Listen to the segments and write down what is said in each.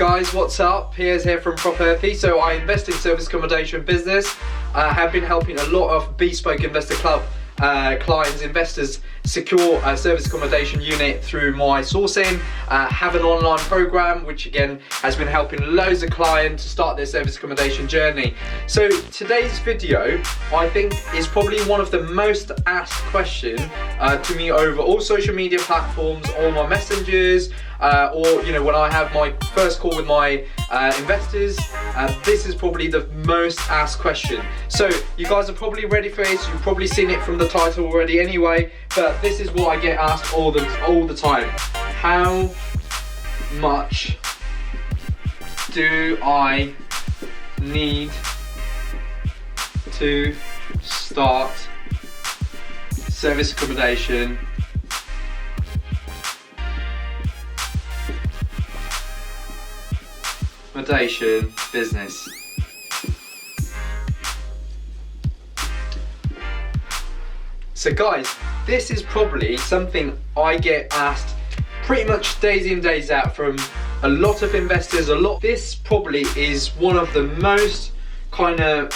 Guys, what's up? Piers here from Propearthy. So I invest in service accommodation business. I have been helping a lot of bespoke investor club clients, investors secure a service accommodation unit through my sourcing. Have an online program which again has been helping loads of clients to start their service accommodation journey. So today's video I think is probably one of the most asked questions to me over all social media platforms, all my messengers, or when I have my first call with my investors. This is probably the most asked question. So you guys are probably ready for this. You've probably seen it from the title already anyway, but this is what I get asked all the time. How much do I need to start service accommodation business? So guys, this is probably something I get asked pretty much days in, days out from a lot of investors. This probably is one of the most quite a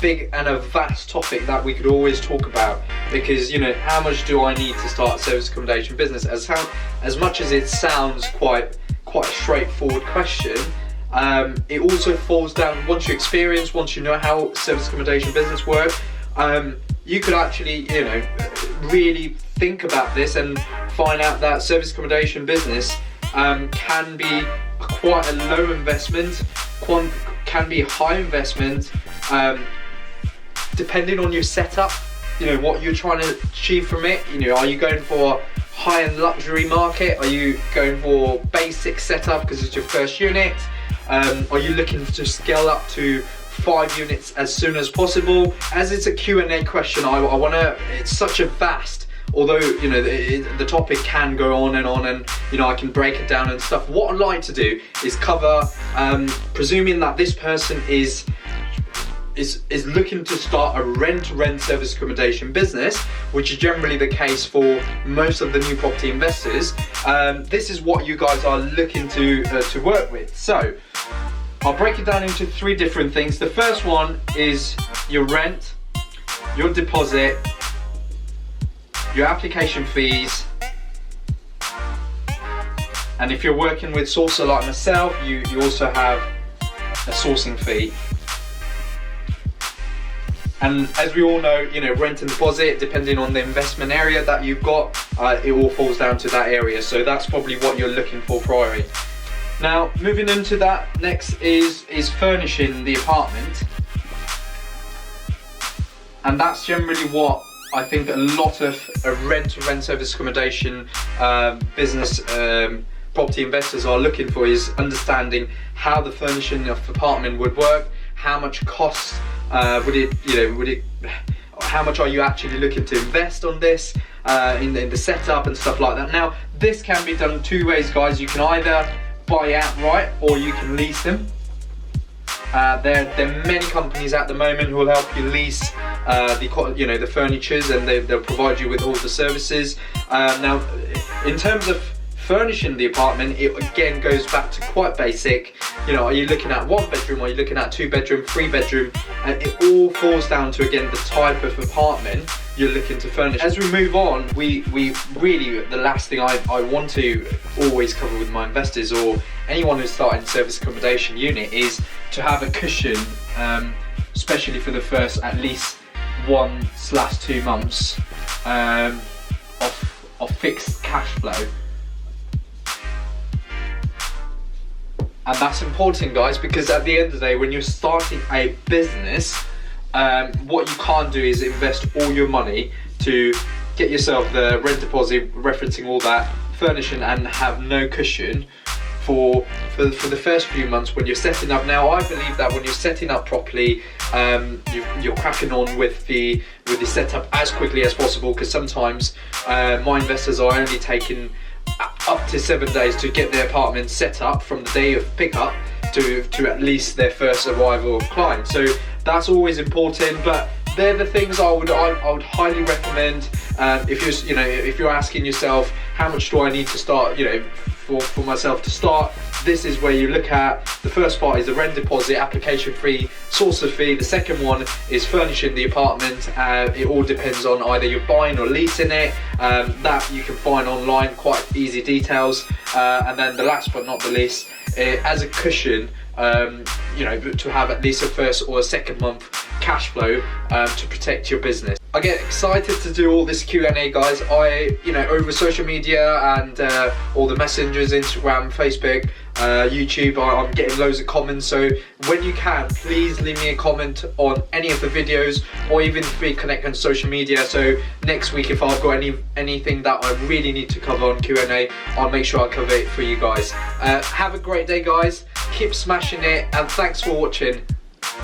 big and a vast topic that we could always talk about, because how much do I need to start a service accommodation business? As much as it sounds quite a straightforward question, it also falls down once you know how service accommodation business works. You could actually really think about this and find out that service accommodation business can be quite a low investment, can be a high investment, depending on your setup, what you're trying to achieve from it. Are you going for high-end luxury market? Are you going for basic setup because it's your first unit? Are you looking to scale up to 5 units as soon as possible? As it's a Q&A question, it's such a vast, although the topic can go on and I can break it down and stuff. What I'd like to do is cover, presuming that this person is looking to start a rent-to-rent service accommodation business, which is generally the case for most of the new property investors. This is what you guys are looking to work with. So I'll break it down into 3 different things. The first one is your rent, your deposit, your application fees, and if you're working with sourcer like myself, you also have a sourcing fee. And as we all know, rent and deposit, depending on the investment area that you've got, it all falls down to that area. So that's probably what you're looking for priorly. Now, moving into that, next is furnishing the apartment. And that's generally what I think a lot of rent-to-rent service accommodation business property investors are looking for, is understanding how the furnishing of the apartment would work, how much costs how much are you actually looking to invest on this in the setup and stuff like that. Now, this can be done 2 ways, guys. You can either buy outright or you can lease them. There are many companies at the moment who will help you lease the furnitures, and they'll provide you with all the services. Now, in terms of furnishing the apartment, it again goes back to quite basic. Are you looking at 1 bedroom? Are you looking at 2 bedroom, 3 bedroom? It all falls down to, again, the type of apartment you're looking to furnish. As we move on, we really, the last thing I want to always cover with my investors or anyone who's starting a service accommodation unit is to have a cushion, especially for the first at least 1/2 months of fixed cash flow. And that's important, guys, because at the end of the day, when you're starting a business, what you can't do is invest all your money to get yourself the rent deposit, referencing all that, furnishing, and have no cushion for the first few months when you're setting up. Now, I believe that when you're setting up properly, you're cracking on with the setup as quickly as possible, because sometimes my investors are only taking up to 7 days to get their apartment set up from the day of pickup to at least their first arrival of clients. So that's always important, but they're the things I would highly recommend if you're asking yourself, how much do I need to start for myself to start, this is where you look at. The first part is the rent deposit, application fee, source of fee. The second one is furnishing the apartment. It all depends on either you're buying or leasing it. That you can find online, quite easy details. And then the last but not the least, as a cushion, you know, to have at least a first or a second month cash flow to protect your business. I get excited to do all this Q&A, guys. You know, over social media and all the messengers, Instagram, Facebook, YouTube, I'm getting loads of comments. So when you can, please leave me a comment on any of the videos, or even free connect on social media. So next week, if I've got anything that I really need to cover on Q&A, I'll make sure I cover it for you guys. Have a great day, guys. Keep smashing it, and thanks for watching.